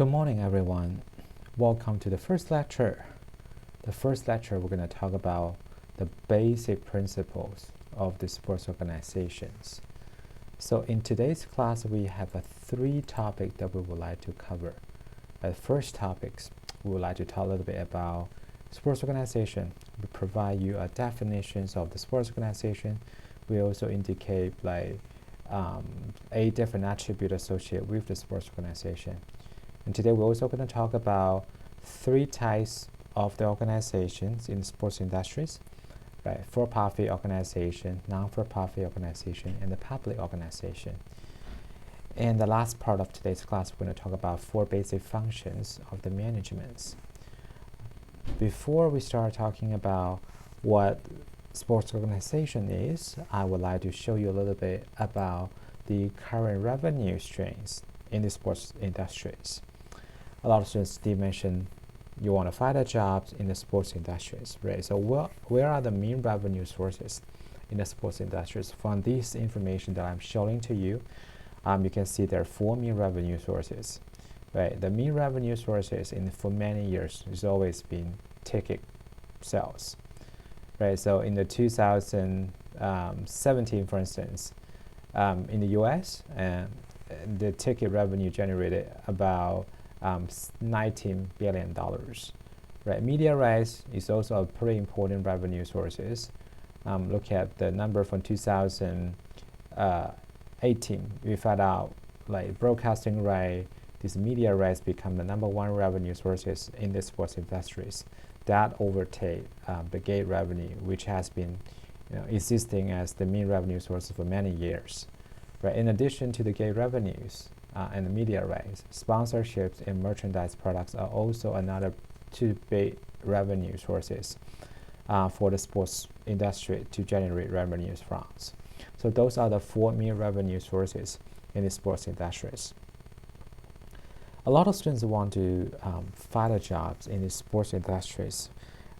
Good morning, everyone. Welcome to the first lecture. The first lecture, we're going to talk about the basic principles of the sports organizations. So in today's class, we have three topics that we would like to cover. The first topics, we would like to talk a little bit about sports organization. We provide you a definitions of the sports organization. We also indicate like 8 different attributes associated with the sports organization. And today we're also going to talk about 3 types of the organizations in the sports industries, right? For-profit organization, non-for-profit organization, and the public organization. And the last part of today's class, we're going to talk about 4 basic functions of the management. Before we start talking about what sports organization is, I would like to show you a little bit about the current revenue streams in the sports industries. A lot of students did mention you want to find a job in the sports industries, right? So where are the main revenue sources in the sports industries? From this information that I'm showing to you, you can see there are 4 main revenue sources, right? The main revenue sources for many years has always been ticket sales, right? So in the 2017, for instance, in the US, the ticket revenue generated about $19 billion, right? Media rights is also a pretty important revenue sources. Look at the number from 2018. We found out like broadcasting right, these media rights become the #1 revenue sources in the sports industries. That overtake the gate revenue, which has been existing as the main revenue source for many years. Right. In addition to the gate revenues and the media rights, sponsorships and merchandise products are also another 2 big revenue sources for the sports industry to generate revenues from. So those are the 4 main revenue sources in the sports industries. A lot of students want to find a jobs in the sports industries,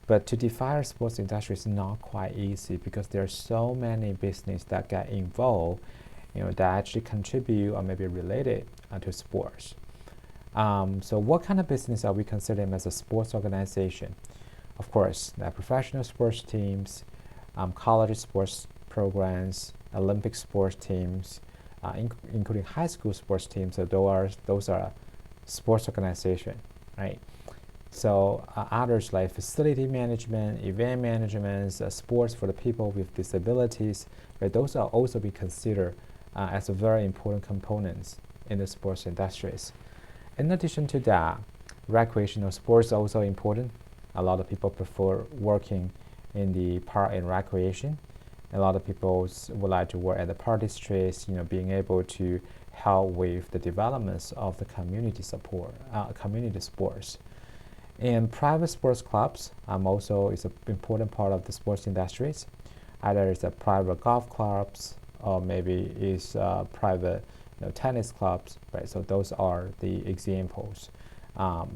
but to define sports industry is not quite easy because there are so many businesses that get involved, that actually contribute or maybe related to sports. So what kind of business are we considering as a sports organization? Of course, the professional sports teams, college sports programs, Olympic sports teams, including high school sports teams. So those are sports organization, right? So others like facility management, event management, sports for the people with disabilities, right? Those are also be considered as a very important components in the sports industries. In addition to that, recreational sports are also important. A lot of people prefer working in the park and recreation. A lot of people would like to work at the park districts, being able to help with the developments of the community support, community sports. And private sports clubs also is an important part of the sports industries. Either it's a private golf clubs or maybe it's private tennis clubs, right? So those are the examples.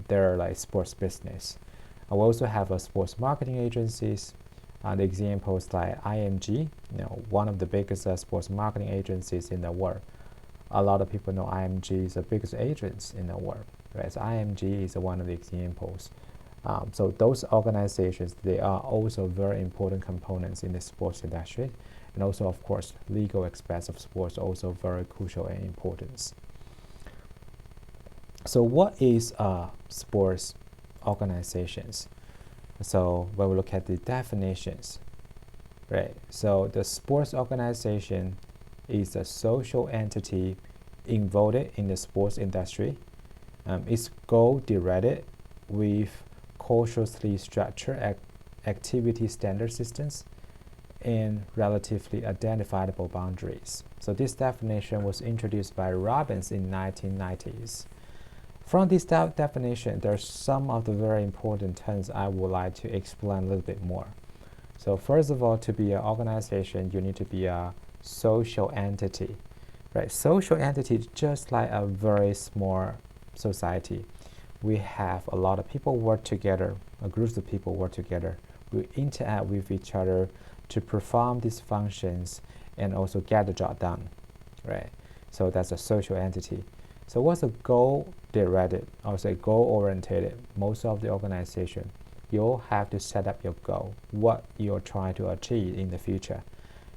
They're like sports business. We also have sports marketing agencies. The examples like IMG, one of the biggest sports marketing agencies in the world. A lot of people know IMG is the biggest agents in the world, right? So IMG is one of the examples. So those organizations, they are also very important components in the sports industry. And also, of course, legal aspects of sports also very crucial and important. So what is sports organizations? So when we look at the definitions, right? So the sports organization is a social entity involved in the sports industry. Its goal directed with cautiously structured activity standard systems and relatively identifiable boundaries. So this definition was introduced by Robbins in 1990s. From this definition, there's some of the very important terms I would like to explain a little bit more. So first of all, to be an organization, you need to be a social entity, right? Social entity is just like a very small society. We have a lot of people work together, groups of people work together. We interact with each other to perform these functions and also get the job done, right? So that's a social entity. So what's a goal-directed, or say goal-oriented? Most of the organization, you'll have to set up your goal, what you're trying to achieve in the future.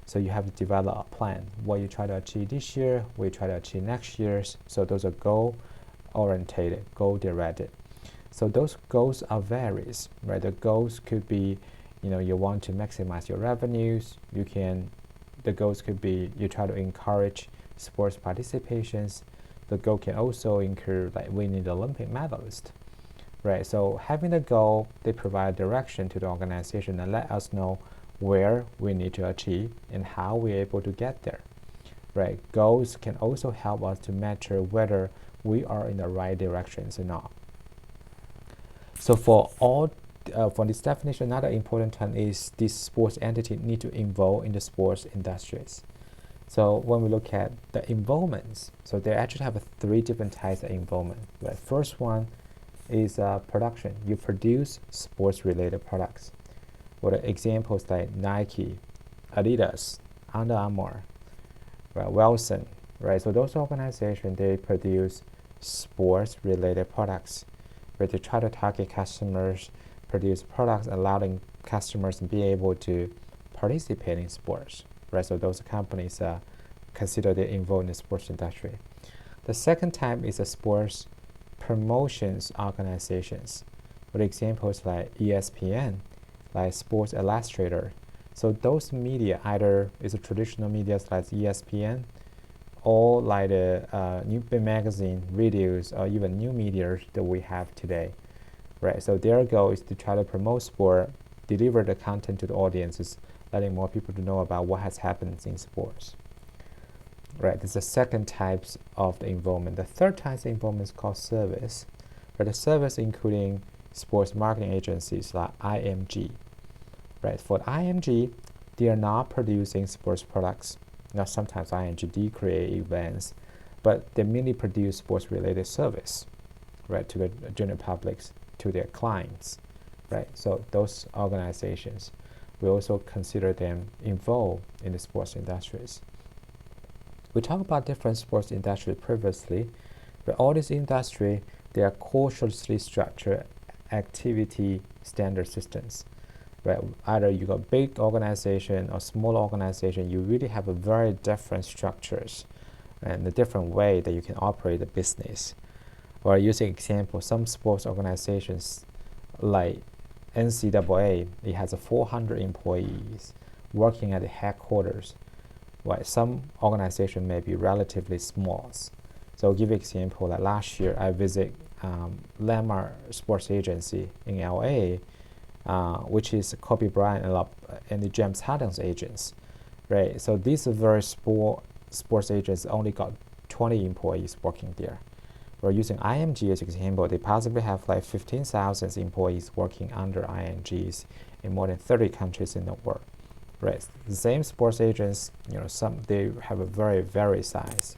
So you have to develop a plan, what you try to achieve this year, what you try to achieve next year. So those are goal-oriented, goal-directed. So those goals are varies, right? The goals could be, you want to maximize your revenues. The goals could be you try to encourage sports participations. The goal can also include like winning the Olympic medalist, right? So having the goal, they provide direction to the organization and let us know where we need to achieve and how we're able to get there, right? Goals can also help us to measure whether we are in the right directions or not. So for this definition, another important term is this sports entity need to involve in the sports industries. So when we look at the involvements, so they actually have three different types of involvement. The first one is production. You produce sports-related products. For the examples like Nike, Adidas, Under Armour, right, Wilson, right? So those organizations, they produce sports-related products, where they try to target customers, produce products allowing customers to be able to participate in sports, right? So those companies consider they involved in the sports industry. The second type is the sports promotions organizations. For examples like ESPN, like Sports Illustrated. So those media either is a traditional media like ESPN, or like the new magazine, radios, or even new media that we have today, right? So their goal is to try to promote sport, deliver the content to the audiences, letting more people to know about what has happened in sports, right? This is the second type of the involvement. The third type of involvement is called service, where the service including sports marketing agencies like IMG, right? For IMG, they are not producing sports products. Now sometimes IMG create events, but they mainly produce sports-related service, right, to the general public, to their clients, right? So those organizations, we also consider them involved in the sports industries. We talked about different sports industries previously, but all these industries, they are cautiously structured activity standard systems. Right? Either you got big organization or small organization, you really have a very different structures and a different way that you can operate the business. Or using example, some sports organizations like NCAA, it has 400 employees working at the headquarters. Right? Some organization may be relatively small. So I'll give you an example. Like last year, I visit Landmark Sports Agency in LA, which is Kobe Bryant and the James Harden's agents, right? So these very sports agents only got 20 employees working there. We're using IMG as an example. They possibly have like 15,000 employees working under IMGs in more than 30 countries in the world, right? The same sports agents, they have a very size.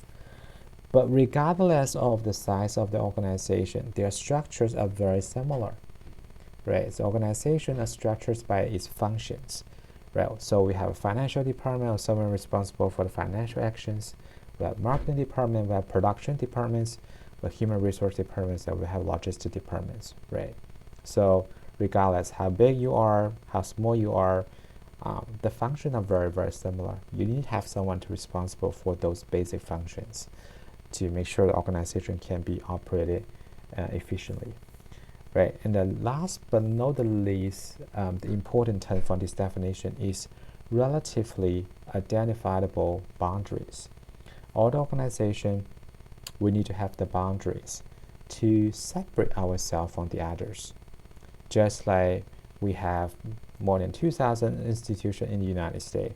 But regardless of the size of the organization, their structures are very similar. Right, so organizations are structured by its functions, right? So we have a financial department or someone responsible for the financial actions. We have marketing department, we have production departments, we have human resource departments, and we have logistic departments, right? So regardless how big you are, how small you are, the functions are very similar. You need to have someone to responsible for those basic functions to make sure the organization can be operated efficiently. Right, and the last but not the least, the important term from this definition is relatively identifiable boundaries. All the organization, we need to have the boundaries to separate ourselves from the others. Just like we have more than 2,000 institutions in the United States,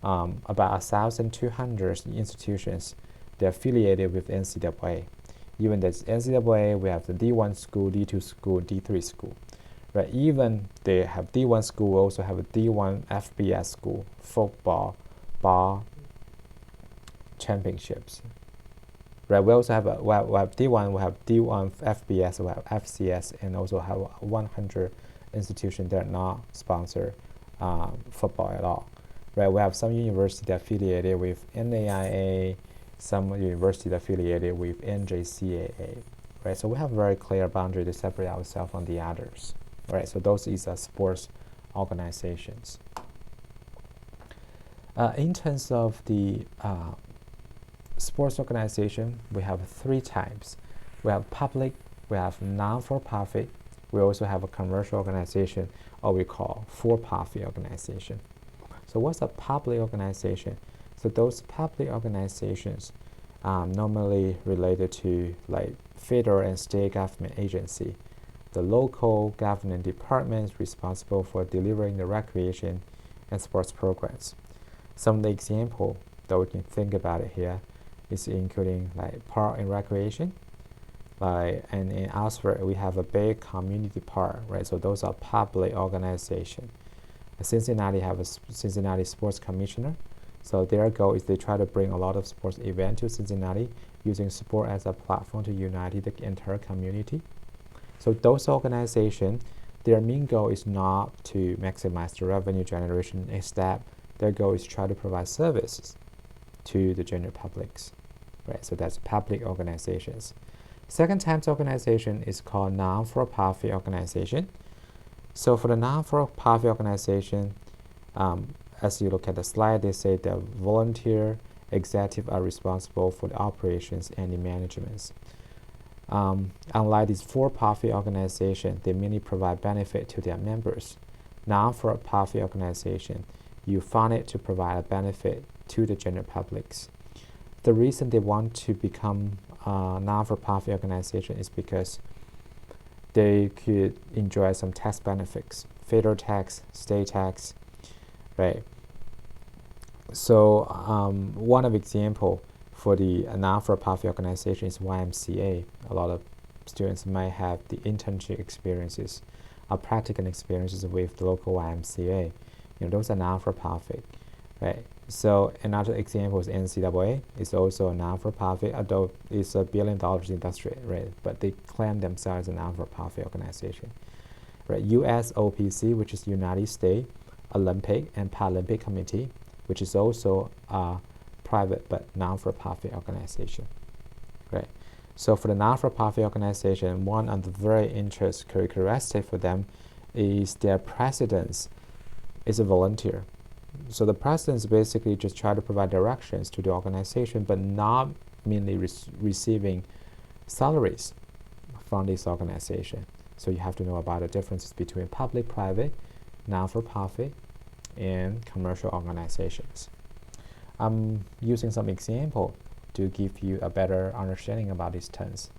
about 1,200 institutions that are affiliated with NCAA. Even the NCAA, we have the D1 school, D2 school, D3 school. Right? Even they have D1 school, we also have a D1 FBS school, football, bar championships. Right? We also have we have D1, we have D1 FBS, we have FCS, and also have 100 institutions that are not sponsor football at all. Right? We have some universities affiliated with NAIA, some university affiliated with NJCAA, right? So we have a very clear boundary to separate ourselves from the others, right? So those is sports organizations. In terms of the sports organization, we have three types. We have public, we have non-for-profit, we also have a commercial organization, or we call for-profit organization. So what's a public organization? So those public organizations normally related to like federal and state government agency, the local government departments responsible for delivering the recreation and sports programs. Some of the example that we can think about it here is including like park and recreation. And in Oxford, we have a big community park, right? So those are public organizations. Cincinnati have a Cincinnati Sports Commissioner. So their goal is they try to bring a lot of sports events to Cincinnati, using sport as a platform to unite the entire community. So those organizations, their main goal is not to maximize the revenue generation. Instead, their goal is to try to provide services to the general publics, right? So that's public organizations. Second type of organization is called non-for-profit organization. So for the non-for-profit organization, as you look at the slide, they say the volunteer executive are responsible for the operations and the management. Unlike these for-profit organization, they mainly provide benefit to their members. Non-for-profit organization, you fund it to provide a benefit to the general publics. The reason they want to become a non-for-profit organization is because they could enjoy some tax benefits, federal tax, state tax, right? So one of example for the non-for-profit organization is YMCA. A lot of students might have the internship experiences, practical experiences with the local YMCA. Those are non-for-profit, right? So another example is NCAA. It's also a non-for-profit, although it's $1 billion industry, right? But they claim themselves as a non-for-profit organization, right? USOPC, which is United States Olympic and Paralympic Committee, which is also a private but non-for-profit organization, right? So for the non-for-profit organization, one of the very interesting characteristics for them is their presidents is a volunteer. So the presidents basically just try to provide directions to the organization, but not mainly receiving salaries from this organization. So you have to know about the differences between public, private, non-for-profit, and commercial organizations. I'm using some example to give you a better understanding about these terms.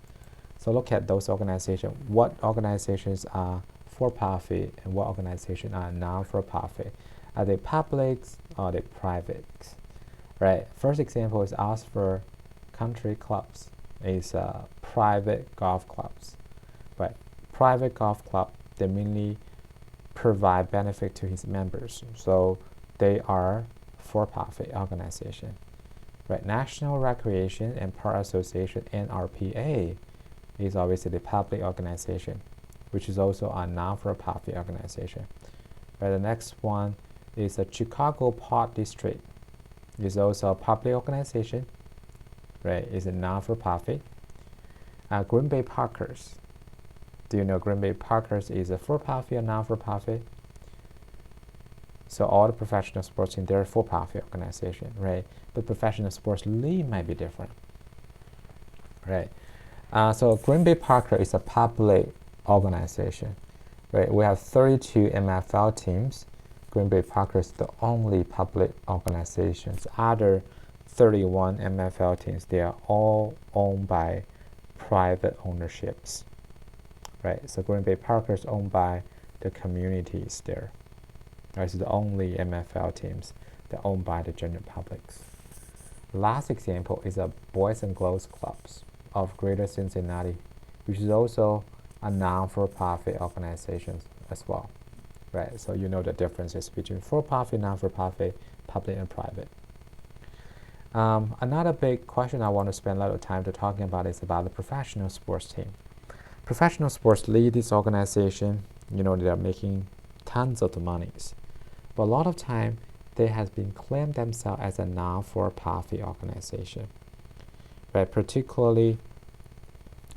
So look at those organizations. What organizations are for-profit and what organizations are non-for-profit? Are they public or are they private? Right. First example is Oxford Country Clubs. It's private golf clubs. Right. Private golf club, they mainly provide benefit to his members. So they are for-profit organization. Right. National Recreation and Park Association, NRPA, is obviously the public organization, which is also a non-for-profit organization. Right. The next one is the Chicago Park District. It's also a public organization, right? It's a non-for-profit. Green Bay Packers. Do you know Green Bay Packers is a for-profit or non-for-profit? So all the professional sports teams, they're for-profit organization, right? But professional sports league might be different, right? So Green Bay Packers is a public organization, right? We have 32 MFL teams. Green Bay Packers is the only public organizations. Other 31 MFL teams, they are all owned by private ownerships, right? So Green Bay Packers owned by the communities there. Right, so the only MFL teams that are owned by the general publics. Last example is a Boys and Girls Clubs of Greater Cincinnati, which is also a non-for-profit organization as well. Right, so you know the differences between for-profit, non-for-profit, public, and private. Another big question I want to spend a lot of time to talking about is about the professional sports team. Professional sports lead this organization. They are making tons of the monies, but a lot of time they have been claimed themselves as a non-for-profit organization. right? Particularly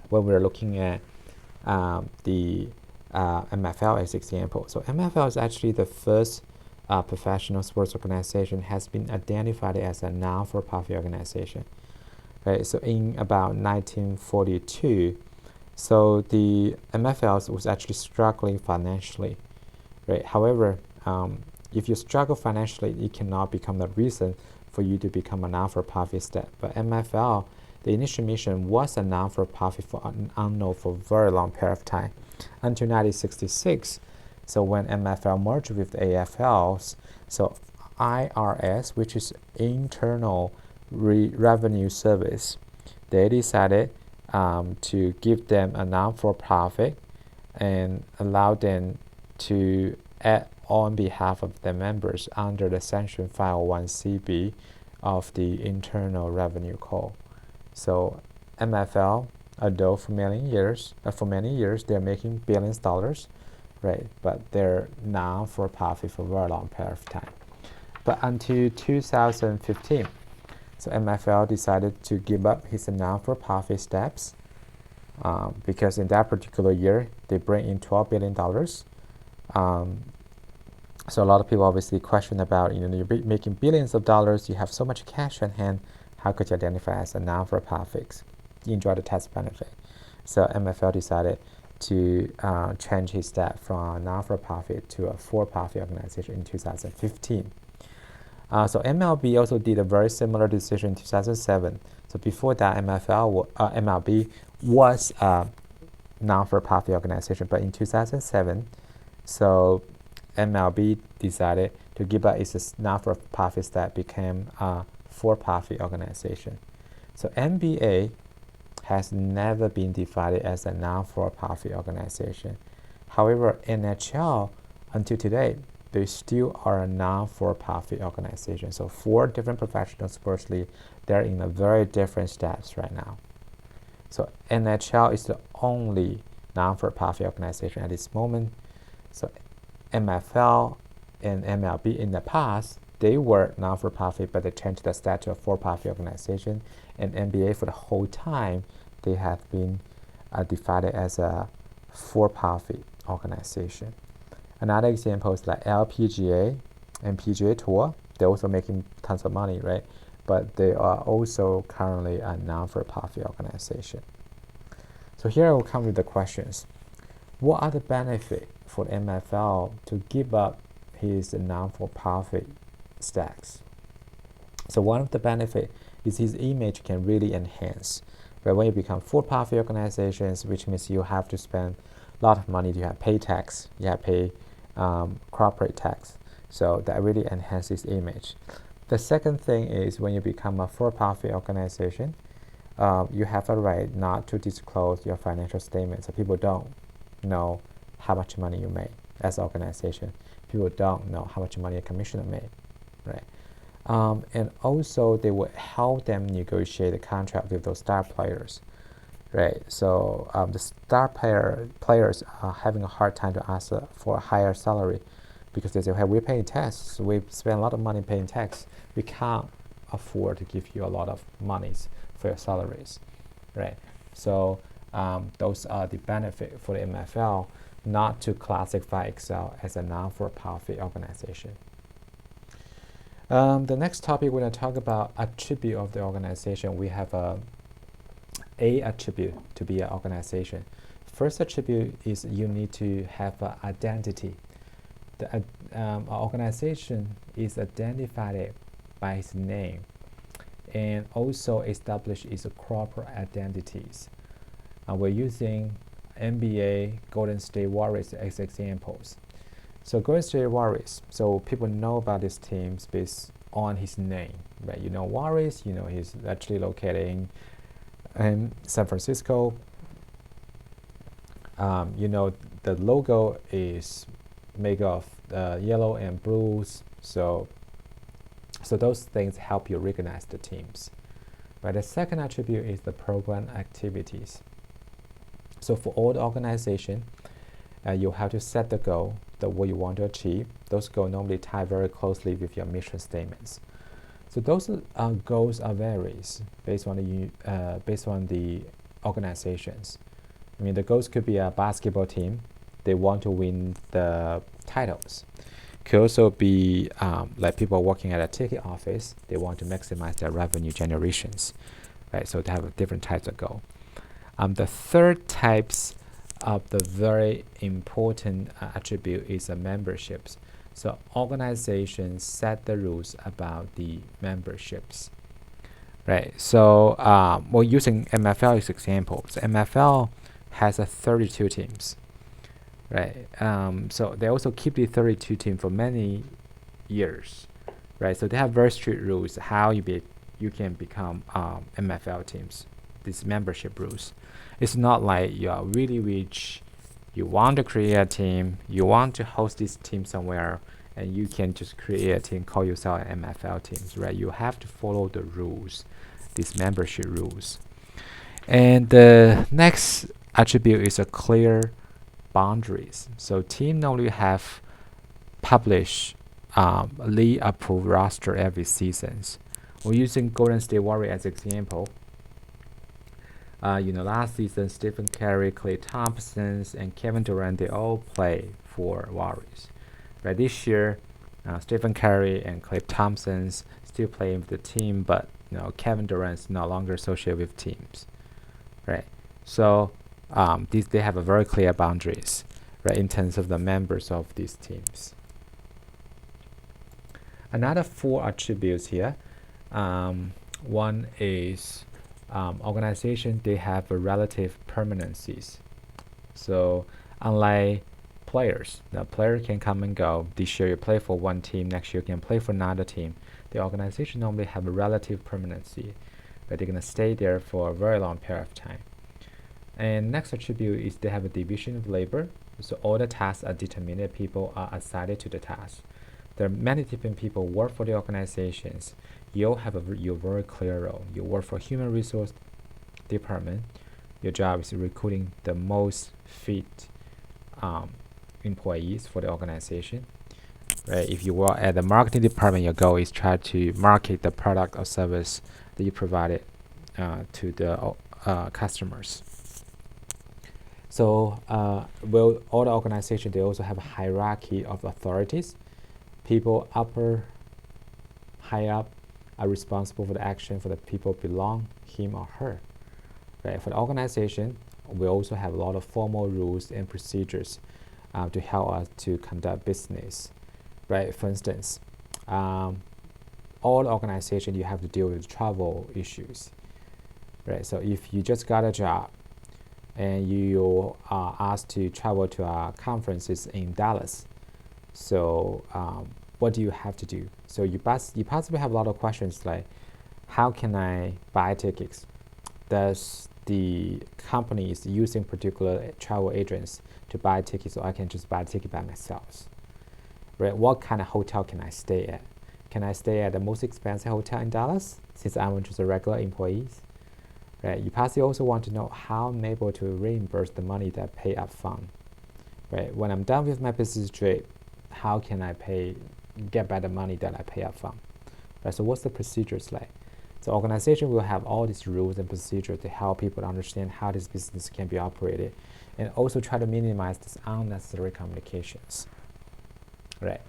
when we're looking at the MFL as example. So MFL is actually the first professional sports organization has been identified as a non-for-profit organization. Right, so in about 1942, so the MFL was actually struggling financially. Right. However, if you struggle financially, it cannot become the reason for you to become a non-for-profit state. But MFL, the initial mission was a non-for-profit for unknown for a very long period of time, until 1966. So when MFL merged with AFLs, so IRS, which is Internal Revenue Service, they decided to give them a non-for-profit and allow them to act on behalf of their members under the Section 501(c)(b) of the Internal Revenue Code. So MFL, although for many years they're making billions of dollars, right? But they're non-for-profit for a very long period of time. But until 2015, so MFL decided to give up his non-for-profit steps because in that particular year they bring in $12 billion. So a lot of people obviously question about, you're making billions of dollars, you have so much cash on hand, how could you identify as a non-for-profit, enjoy the tax benefit? So MFL decided to change his step from a non-for-profit to a for-profit organization in 2015. So MLB also did a very similar decision in 2007. So before that, MLB was a non-for-profit organization, but in 2007, so MLB decided to give up its non-for-profit that became a for-profit organization. So NBA has never been defined as a non-for-profit organization. However, NHL, until today, they still are a non-for-profit organization. So 4 different professional sports leagues, they're in a very different steps right now. So NHL is the only non-for-profit organization at this moment. So MFL and MLB in the past, they were non-for-profit, but they changed the status of for-profit organization. And NBA for the whole time, they have been defined as a for-profit organization. Another example is like LPGA and PGA Tour. They're also making tons of money, right? But they are also currently a non-for-profit organization. So here I will come with the questions. What are the benefits for MFL to give up his non-for-profit status? So one of the benefits is his image can really enhance. But when you become for-profit organizations, which means you have to spend a lot of money, you have pay tax, you have pay corporate tax. So that really enhances image. The second thing is when you become a for-profit organization, you have a right not to disclose your financial statements. So people don't know how much money you make as an organization. People don't know how much money a commissioner made, right? And also they will help them negotiate a contract with those star players, right? So the star players are having a hard time to ask for a higher salary because they say, hey, we're paying tax, we spend a lot of money paying tax, we can't afford to give you a lot of monies for your salaries, right? So those are the benefit for the MFL not to classify Excel as a non-for-profit organization. The next topic we're going to talk about attribute of the organization. We have a attribute to be an organization. First attribute is you need to have an identity. The organization is identified by its name and also establish its corporate identities. We're using NBA Golden State Warriors as examples. So Golden State Warriors, so people know about this team based on his name, right? You know Warriors, you know he's actually located in San Francisco. You know the logo is made of yellow and blues, so those things help you recognize the teams. Right? The second attribute is the program activities. So for all the organization, you have to set the goal, what you want to achieve. Those goals normally tie very closely with your mission statements. So those goals are varies based on the organizations. I mean, the goals could be a basketball team; they want to win the titles. Could also be like people working at a ticket office; they want to maximize their revenue generations, right? So they have different types of goal. The third types of the very important attribute is memberships. So organizations set the rules about the memberships, right? So we're using MFL as examples. MFL has 32 teams, right? So they also keep the 32 team for many years, right? So they have very strict rules how you can become MFL teams. These membership rules. It's not like you are really rich, you want to create a team, you want to host this team somewhere, and you can just create a team, call yourself an MFL teams, right? You have to follow the rules, these membership rules. And the next attribute is a clear boundaries. So team normally have publish league approved roster every seasons. We're using Golden State Warriors as example. Last season, Stephen Curry, Klay Thompson, and Kevin Durant, they all play for Warriors. Right, this year, Stephen Curry and Klay Thompson still playing with the team, but Kevin Durant is no longer associated with teams. Right, so they have a very clear boundaries, right, in terms of the members of these teams. Another 4 attributes here. One is organization, they have a relative permanencies. So unlike players, the player can come and go. This year you play for one team, next year you can play for another team. The organization normally have a relative permanency, but they're gonna stay there for a very long period of time. And next attribute is they have a division of labor. So all the tasks are determined, people are assigned to the task. There are many different people work for the organizations. You'll have your very clear role. You work for human resource department. Your job is recruiting the most fit employees for the organization. Right? If you work at the marketing department, your goal is try to market the product or service that you provided to the customers. So all the organizations, they also have a hierarchy of authorities. People high up are responsible for the action for the people below him or her. Right? For the organization, we also have a lot of formal rules and procedures to help us to conduct business. Right? For instance, all organizations, you have to deal with travel issues. Right? So if you just got a job and you are asked to travel to conferences in Dallas, so what do you have to do? So you possibly have a lot of questions like, how can I buy tickets? Does the company is using particular travel agents to buy tickets, or I can just buy a ticket by myself? Right? What kind of hotel can I stay at? Can I stay at the most expensive hotel in Dallas since I'm just a regular employee? Right? You possibly also want to know how I'm able to reimburse the money that I pay up front. Right? When I'm done with my business trip, how can I get back the money that I pay up front? Right? So what's the procedures like? So organization will have all these rules and procedures to help people understand how this business can be operated, and also try to minimize this unnecessary communications. Right.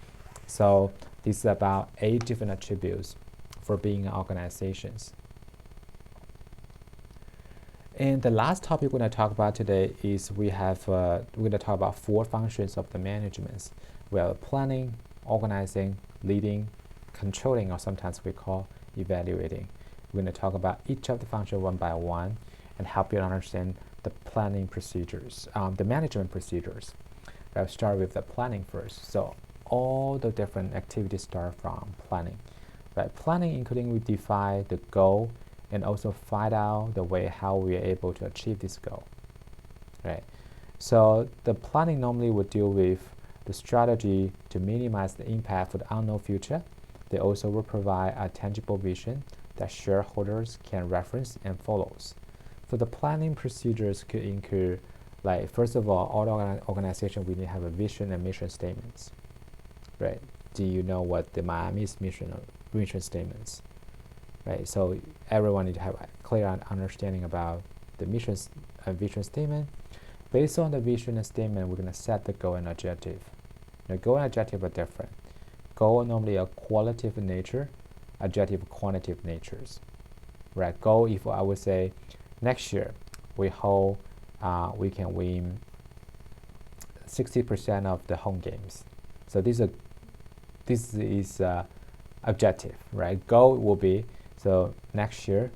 So this is about 8 different attributes for being organizations. And the last topic we're going to talk about today is we're going to talk about 4 functions of the management. We have planning, organizing, leading, controlling, or sometimes we call evaluating. We're going to talk about each of the functions one by one and help you understand the planning procedures, the management procedures. I'll start with the planning first. So all the different activities start from planning. Right? Planning, including we define the goal and also find out the way how we are able to achieve this goal. Right? So the planning normally would deal with the strategy to minimize the impact for the unknown future. They also will provide a tangible vision that shareholders can reference and follow. So the planning procedures could include, like, first of all organization we need to have a vision and mission statements. Right? Do you know what the Miami's mission statements? right? So everyone need to have a clear understanding about the mission vision statement. Based on the vision and statement, we're going to set the goal and objective. The goal and objective are different. Goal normally a qualitative nature, objective quantitative natures, right? Goal, if I would say next year we hope we can win 60% of the home games. So this is objective, right? Goal will be, so next year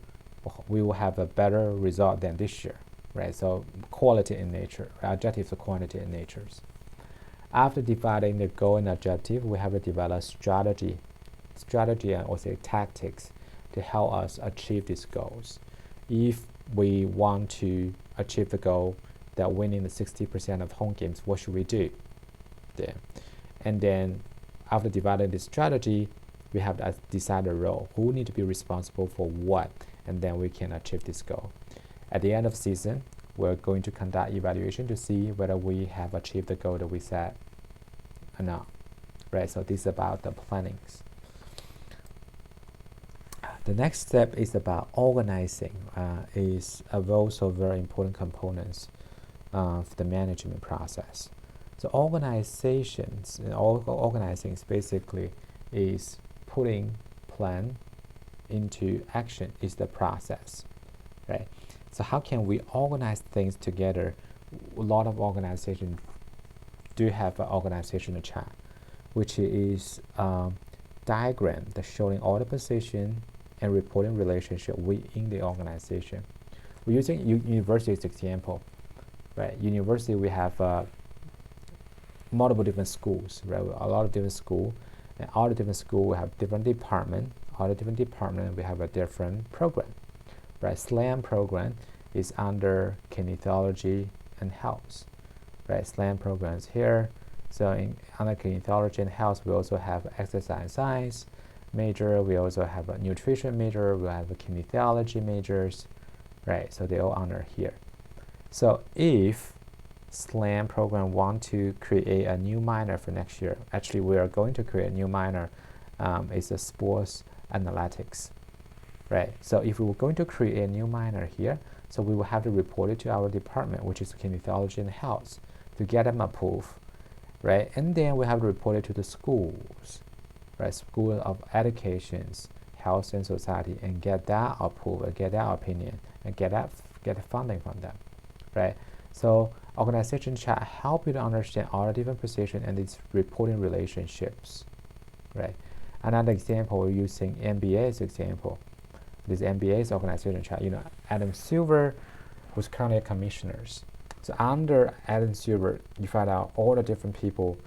we will have a better result than this year, right? So quality in nature, right? Objectives are quantity in natures. After defining the goal and objective, we have to develop strategy and also tactics to help us achieve these goals. If we want to achieve the goal that winning the 60% of home games, what should we do? And then after dividing the strategy, we have to decide the role. Who need to be responsible for what? And then we can achieve this goal. At the end of season, we're going to conduct evaluation to see whether we have achieved the goal that we set or not. Right? So this is about the plannings. The next step is about organizing. Is also very important components of the management process. So organizing is basically is putting plan into action is the process, right? So how can we organize things together? A lot of organizations do have an organizational chart, which is diagram that's showing all the position and reporting relationship within the organization. We're using university as example, right? University, we have multiple different schools, right? A lot of different schools, and all the different schools we have different department. All the different department we have a different program, right? SLAM program is under kinesiology and health, right? SLAM programs here. So under kinesiology and health, we also have exercise science major. We also have a nutrition major. We have a kinesiology majors, right? So they all under here. So if SLAM program want to create a new minor for next year, actually we are going to create a new minor. It's a sports analytics, right? So if we were going to create a new minor here, so we will have to report it to our department, which is kinesiology and health, to get them approved, right? And then we have to report it to the schools, right? School of Educations, Health and Society, and get that approved, get that opinion, and get funding from them, right? So organization chart help you to understand all the different positions and its reporting relationships, right? Another example, we're using MBA's example. This MBA's organization chart, Adam Silver was currently a commissioners. So under Adam Silver, you find out all the different people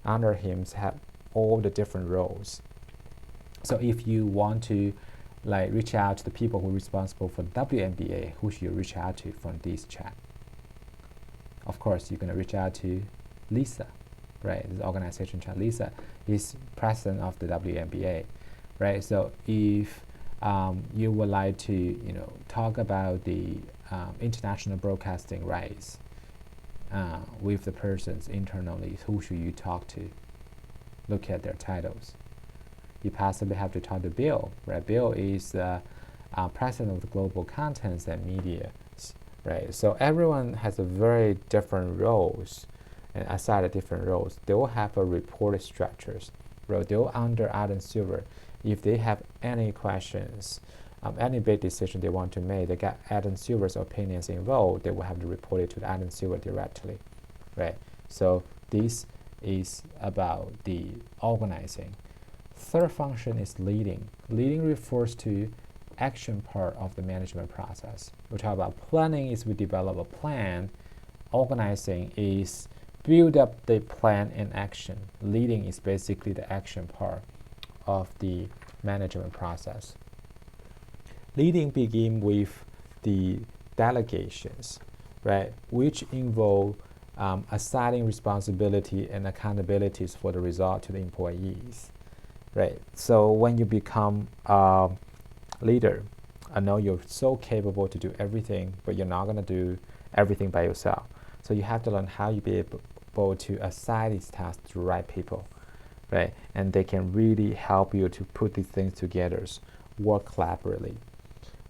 under him have all the different roles. So if you want to reach out to the people who are responsible for WNBA, who should you reach out to from this chat? Of course, you're going to reach out to Lisa, right? This organization chart. Lisa is president of the WNBA, right? So if you would like to, talk about the international broadcasting rights with the persons internally, who should you talk to? Look at their titles. You possibly have to talk to Bill, right? Bill is president of the global contents and media, right? So everyone has a very different roles, and aside the different roles, they will have a report structures. Right? They will under Adam Silver. If they have any questions, any big decision they want to make, they got Adam Silver's opinions involved, they will have to report it to Adam Silver directly, right? So this is about the organizing. Third function is leading. Leading refers to action part of the management process. We talk about planning is we develop a plan. Organizing is build up the plan in action. Leading is basically the action part of the management process. Leading begin with the delegations, right, which involve assigning responsibility and accountabilities for the result to the employees, right? So when you become a leader, I know you're so capable to do everything, but you're not going to do everything by yourself. So you have to learn how you be able to assign these tasks to the right people, right? And they can really help you to put these things together work collaboratively,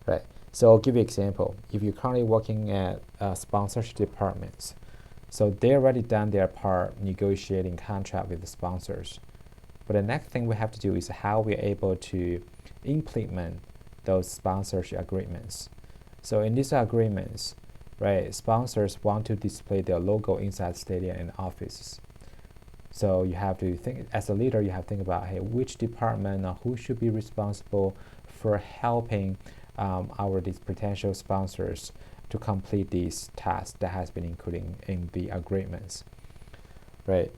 right? So I'll give you an example. If you're currently working at sponsorship departments, so they already done their part negotiating contract with the sponsors. But the next thing we have to do is how we're able to implement those sponsorship agreements. So in these agreements, right, sponsors want to display their logo inside stadium and offices. So you have to think, as a leader, you have to think about, hey, which department or who should be responsible for helping these potential sponsors to complete these tasks that has been included in the agreements, right?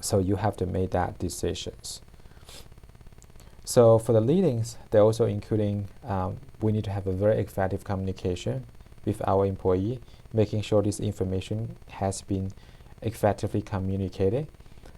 So you have to make that decisions. So for the leadings, they're also including, we need to have a very effective communication with our employee, making sure this information has been effectively communicated.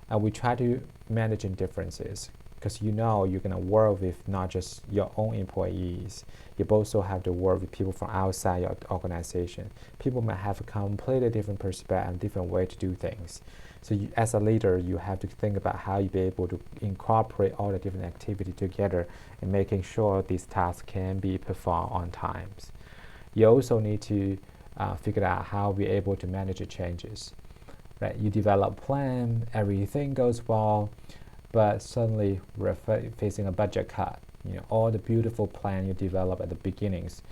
And we try to manage differences, because you're going to work with not just your own employees, you also have to work with people from outside your organization. People might have a completely different perspective and different way to do things. So you, as a leader, you have to think about how you be able to incorporate all the different activities together and making sure these tasks can be performed on times. You also need to figure out how we're able to manage the changes. Right? You develop a plan, everything goes well, but suddenly we're facing a budget cut. All the beautiful plan you develop at the beginnings,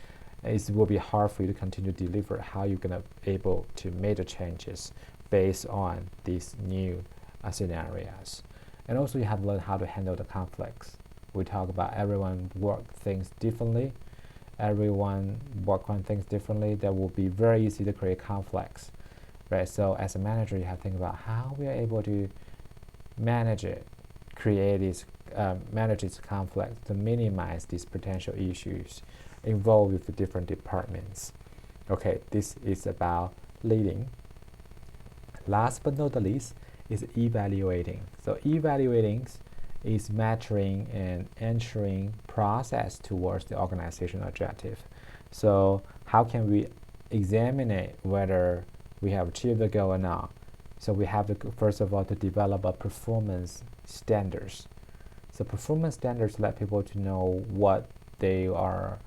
it will be hard for you to continue to deliver. How you're gonna able to make the changes based on these new scenarios. And also you have to learn how to handle the conflicts. We talk about everyone work things differently. Everyone work on things differently. That will be very easy to create conflicts. Right, so as a manager, you have to think about how we are able to manage it, manage this conflict to minimize these potential issues involved with the different departments. Okay, this is about leading. Last but not the least is evaluating. So evaluating is measuring and ensuring process towards the organizational objective. So how can we examine whether we have achieved the goal or not? So we have to, first of all, to develop a performance standards. So performance standards let people to know what they are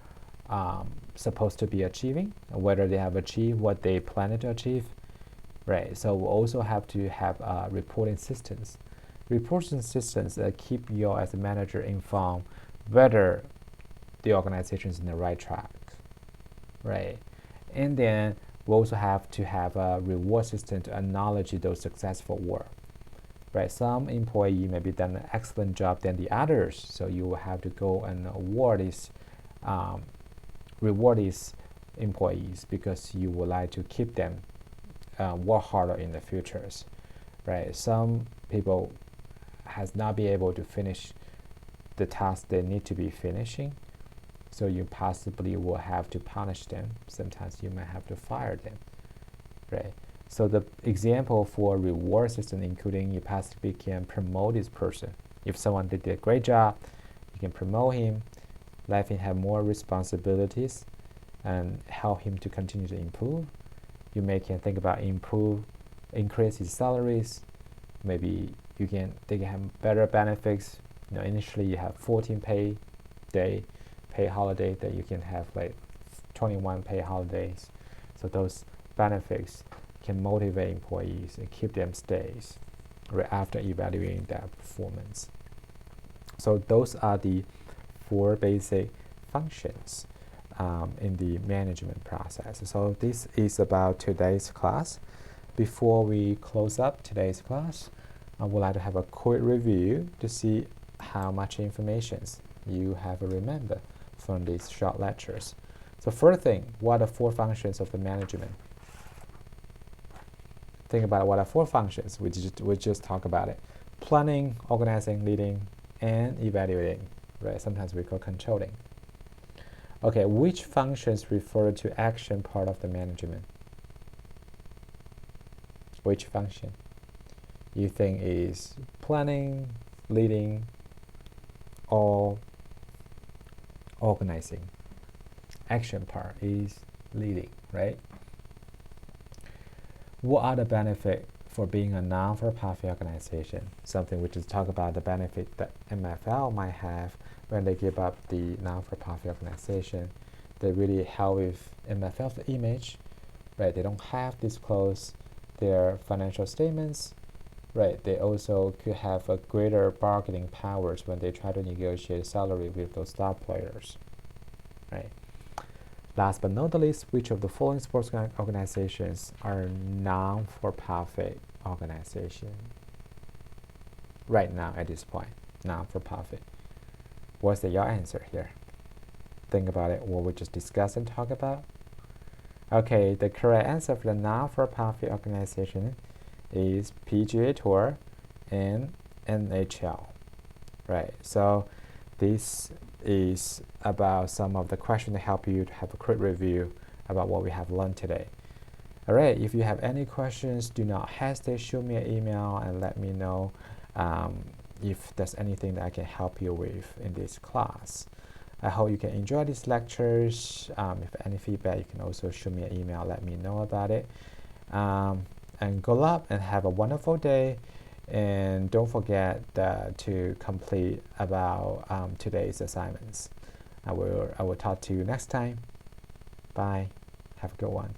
supposed to be achieving, whether they have achieved what they planned to achieve. Right. So we also have to have reporting systems. Reporting systems that keep you as a manager informed whether the organization is in the right track. Right. And then we also have to have a reward system to acknowledge those successful work. Right, some employee maybe done an excellent job than the others, so you will have to go and reward these employees, because you would like to keep them work harder in the futures. Right, some people has not been able to finish the task they need to be finishing, so you possibly will have to punish them. Sometimes you might have to fire them, right? So the example for reward system including you possibly can promote this person. If someone did a great job, you can promote him, let him have more responsibilities, and help him to continue to improve. You may can think about increase his salaries. Maybe they can have better benefits. Initially you have 14 pay holiday, that you can have like 21 pay holidays. So those benefits can motivate employees and keep them stays right after evaluating their performance. So those are the 4 basic functions in the management process. So this is about today's class. Before we close up today's class, I would like to have a quick review to see how much information you have remembered from these short lectures. So first thing, what are 4 functions of the management? Think about what are 4 functions. We just talk about it: planning, organizing, leading, and evaluating. Right? Sometimes we call controlling. Okay, which functions refer to action part of the management? Which function you think is planning, leading, or organizing? Action part is leading, right? What are the benefits for being a non-for-profit organization, something which is talk about the benefit that MFL might have when they give up the non-for-profit organization. They really help with MFL's image, right? They don't have to disclose their financial statements, right? They also could have a greater bargaining powers when they try to negotiate salary with those star players, right? Last but not the least, which of the following sports organizations are non-for-profit organization? Right now at this point, non-for-profit. What's your answer here? Think about it, what we just discussed and talked about. Okay, the correct answer for the non-for-profit organization is PGA Tour and NHL, right? So this is about some of the questions to help you to have a quick review about what we have learned today. All right, if you have any questions, do not hesitate, shoot me an email and let me know if there's anything that I can help you with in this class. I hope you can enjoy these lectures. If any feedback, you can also shoot me an email, let me know about it. And good luck and have a wonderful day. And don't forget to complete about today's assignments. I will talk to you next time. Bye. Have a good one.